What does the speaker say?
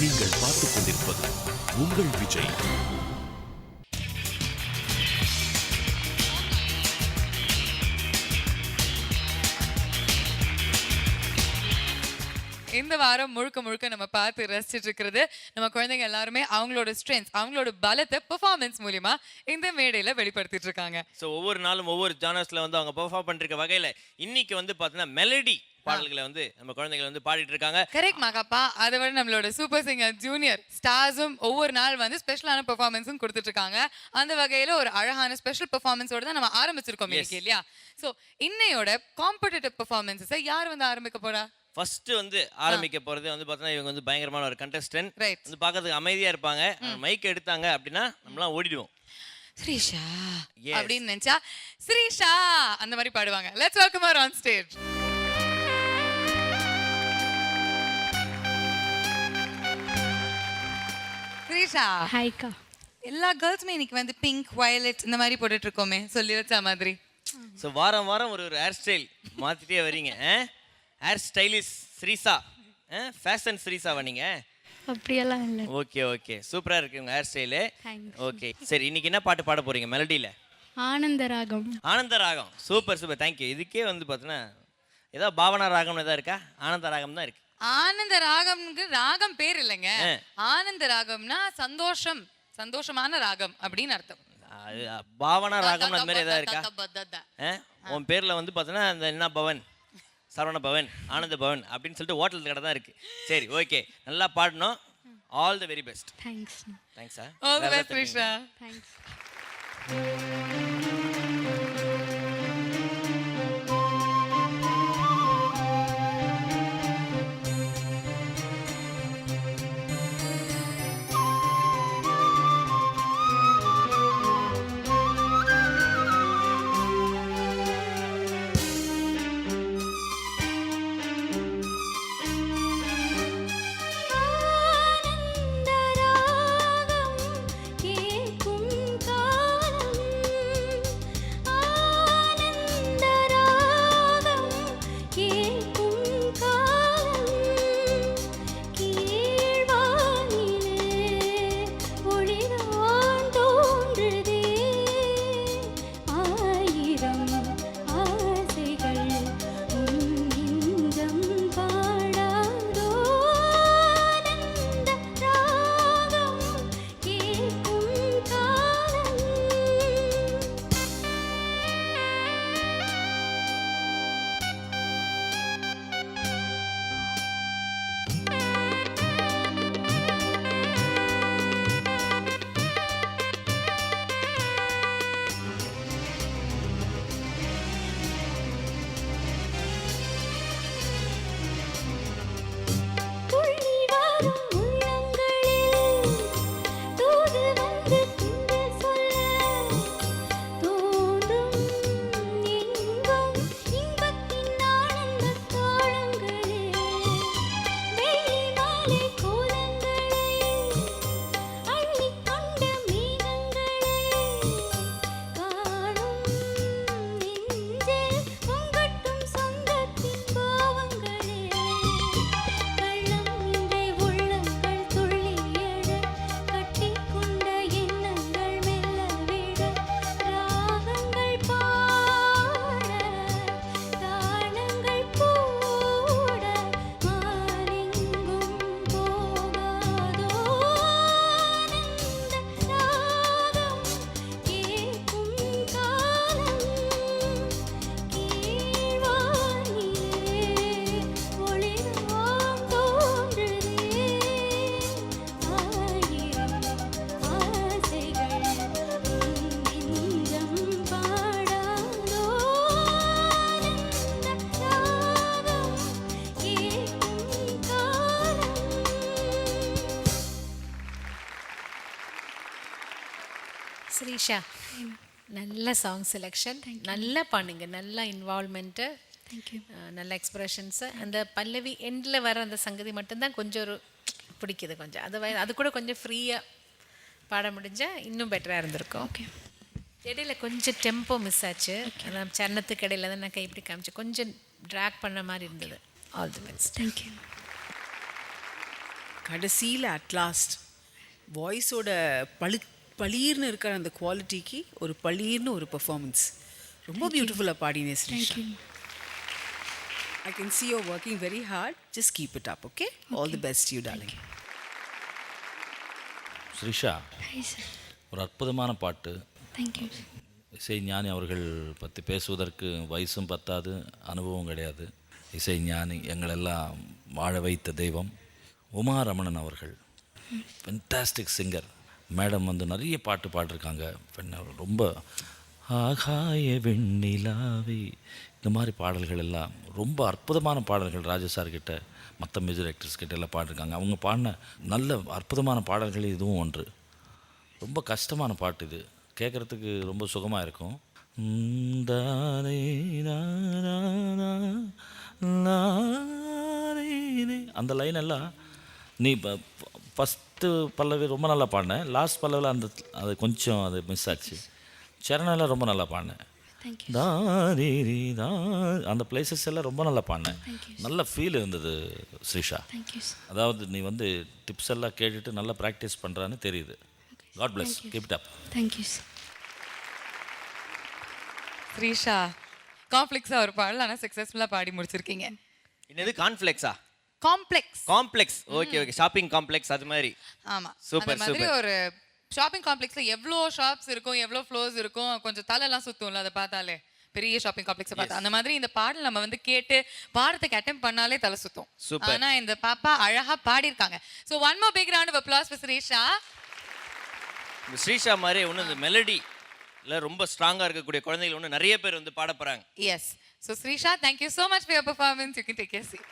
நீங்கள் பார்த்துக் கொண்டிருப்பது உங்கள் விஜய். இந்த வாரம் முழுக்க முழுக்க நம்ம பார்த்து ரசிச்சுட்டு இருக்கிறது நம்ம குழந்தைங்க எல்லாருமே அவங்களோட ஸ்ட்ரென்த், அவங்களோட பலத்தை பெர்ஃபார்மன்ஸ் மூலியமா இந்த மேடையில வெளிப்படுத்திட்டு இருக்காங்க. ஸோ ஒவ்வொரு நாளும் ஒவ்வொரு ஜானர்ஸ்ல வந்து அவங்க பெர்ஃபார்ம் பண்ணிருக்க வகையில இன்னைக்கு வந்து பார்த்தீங்கன்னா மெலடி பாடல்களை வந்து நம்ம குழந்தைகள் வந்து பாடிட்டு இருக்காங்க. கரெக்ட் மகாப்பா. அதை விட நம்மளோட சூப்பர் சிங்கர் ஜூனியர் ஸ்டார்ஸும் ஒவ்வொரு நாள் வந்து ஸ்பெஷலான பெர்ஃபார்மன்ஸும் கொடுத்துட்டு இருக்காங்க. அந்த வகையில ஒரு அழகான ஸ்பெஷல் பெர்ஃபார்மன்ஸோட தான் நம்ம ஆரம்பிச்சிருக்கோம் இன்னைக்கு இல்லையா? ஸோ இன்னையோட காம்படிட்டிவ் பெர்ஃபார்மன்ஸை யார் வந்து ஆரம்பிக்க போறா? ஃபர்ஸ்ட் வந்து ஆரம்பிக்க போறது வந்து பார்த்தீங்கன்னா இவங்க வந்து பயங்கரமான ஒரு கண்டஸ்டன்ட். ரைட். வந்து பார்க்கறதுக்கு அமைதியா இருப்பாங்க. மைக் எடுத்தாங்க அப்படின்னா நம்மளாம் ஓடிடுவோம். ஸ்ரீஷா அப்படின்னு நினைச்சா ஸ்ரீஷா அந்த மாதிரி பாடுவாங்க. Let's welcome her on stage. Srisha. ஹாய்க்கா. எல்லா கேர்ள்ஸுமே இன்னைக்கு வந்து பிங்க், வயலட் இந்த மாதிரி போட்டுட்டு இருக்கோமே, சொல்லி வச்ச மாதிரி. ஸோ வாரம் வாரம் ஒரு ஹேர் ஸ்டைல் மாத்திட்டே வரீங்க. ஹேர் ஸ்டைலிஷ் ஸ்ரீஷா, ஃபேஷன் ஸ்ரீஷாவா நீங்க? அப்படியெல்லாம் இல்லை. ஓகே ஓகே, சூப்பரா இருக்கு உங்க ஹேர் ஸ்டைலு. தேங்க்ஸ். ஓகே சரி, இன்னைக்கு என்ன பாட்டு பாட போறீங்க மெலடியில? ஆனந்த ராகம். ஆனந்த ராகம். Super super, thank you. இதுக்கே வந்து பார்த்தீங்கன்னா ஏதோ பாவனா ராகம்னு எதாவது இருக்கா? ஆனந்த ராகம் தான் இருக்கு. ஆனந்த ராகம்க்கு ராகம் பேர் இல்லைங்க. ஆனந்த ராகம்னா சந்தோஷம், சந்தோஷமான ராகம் அப்படின்னு அர்த்தம். பாவனா ராகம் அந்த மாதிரி ஏதாவது இருக்கா? உன் பேர்ல வந்து பார்த்தீங்கன்னா அந்த என்ன பவன், சரவண பவன், ஆனந்த பவன் அப்படின்னு சொல்லிட்டு ஹோட்டல் கடை தான் இருக்கு. சரி ஓகே, நல்லா பாடணும். All the very best. Thanks. Thanks sir. All the best Srisha. Thanks. Srisha, நல்ல சாங் செலெக்ஷன், நல்லா பாடுங்க, நல்ல இன்வால்மெண்ட்டு, நல்ல எக்ஸ்பிரஷன்ஸு. அந்த பல்லவி எண்டில் வர அந்த சங்கதி மட்டும்தான் கொஞ்சம் ஒரு பிடிக்குது. கொஞ்சம் அது கூட கொஞ்சம் ஃப்ரீயாக பாட முடிஞ்சால் இன்னும் பெட்டராக இருந்திருக்கும். ஓகே. இடையில கொஞ்சம் டெம்போ மிஸ் ஆச்சு. அதான் சரணத்துக்கு இடையில தான் நான் கை இப்படி காமிச்சு கொஞ்சம் ட்ராக் பண்ண மாதிரி இருந்தது. All the best. தேங்க்யூ. கடைசியில் அட்லாஸ்ட் வாய்ஸோட பளீர்னு இருக்கிற அந்த குவாலிட்டிக்கு ஒரு பளீர்னு ஒரு பெர்ஃபார்மன்ஸ் ரொம்ப பியூட்டிஃபுல்லாக பாடினே Srisha. I can see you're working very hard. Just keep it up, okay? All the best to you, darling. Srisha, hi sir. ஒரு அற்புதமான பாட்டு. தேங்க்யூ. இசை ஞானி அவர்கள் பற்றி பேசுவதற்கு வயசும் பத்தாது, அனுபவம் கிடையாது. இசை ஞானி எங்களெல்லாம் வாழ வைத்த தெய்வம் உமா ரமணன் அவர்கள். Fantastic singer. மேடம் வந்து நிறைய பாட்டு பாடிருக்காங்க. ரொம்ப ஆகாய வெண்ணிலாவே இந்த மாதிரி பாடல்கள் எல்லாம் ரொம்ப அற்புதமான பாடல்கள். ராஜா சார்கிட்ட மற்ற மியூசிக் டைரக்டர்ஸ் கிட்ட எல்லாம் பாடிருக்காங்க. அவங்க பாடின நல்ல அற்புதமான பாடல்கள் இதுவும் ஒன்று. ரொம்ப கஷ்டமான பாட்டு இது, கேட்குறதுக்கு ரொம்ப சுகமாக இருக்கும். அந்த லைன் எல்லாம் நீ இப்போ ஃபஸ்ட்டு பல்லவி ரொம்ப நல்லா பாடினேன், லாஸ்ட் பல்லவியில் அது கொஞ்சம் அது மிஸ் ஆச்சு. சரணெல்லாம் ரொம்ப நல்லா பாடினேன். தேங்க்யூ. அந்த பிளேசஸ் எல்லாம் ரொம்ப நல்லா பாடினேன். நல்ல ஃபீல் இருந்தது ஸ்ரீஷா. Thank you sir. அதாவது நீ வந்து டிப்ஸ் எல்லாம் கேட்டுட்டு நல்லா ப்ராக்டிஸ் பண்ணுறான்னு தெரியுது. God bless, keep it up. Thank you sir. Srisha காம்ப்ளெக்ஸாக ஒரு பாடல் ஆனால் சக்ஸஸ்ஃபுல்லாக பாடி முடிச்சிருக்கீங்க. என்னது கான்ஃப்ளெக்ஸா? Complex. Complex, okay okay. Shopping complex அது மாதிரி. ஆமாம், Super, அந்த மாதிரி super. ஒரு ஷாப்பிங் காம்ப்ளெக்ஸ்ல எவ்வளோ ஷாப்ஸ் இருக்கும், எவ்வளோ ஃப்ளோர்ஸ் இருக்கும், கொஞ்சம் தலைலாம் சுத்தும்ல அதை பார்த்தாலே, பெரிய ஷாப்பிங் காம்ப்ளெக்ஸை பார்த்தா. அந்த மாதிரி இந்த பாடல் நம்ம வந்து கேட்டு பாடத்துக்கு அட்டெம்ப் பண்ணாலே தலை சுத்தும். Super. ஆனா இந்த பாப்பா அழகா பாடியிருக்காங்க. So one more big round of applause for Shreesha. இந்த ஸ்ரீஷா மாதிரி ஒன்று இந்த மெலடி இல்லை ரொம்ப ஸ்ட்ராங்காக இருக்கக்கூடிய குழந்தைகள் ஒன்று நிறைய பேர் வந்து பாட போகிறாங்க. Yes. So Shreesha, thank you so much for your performance. You can take your seat.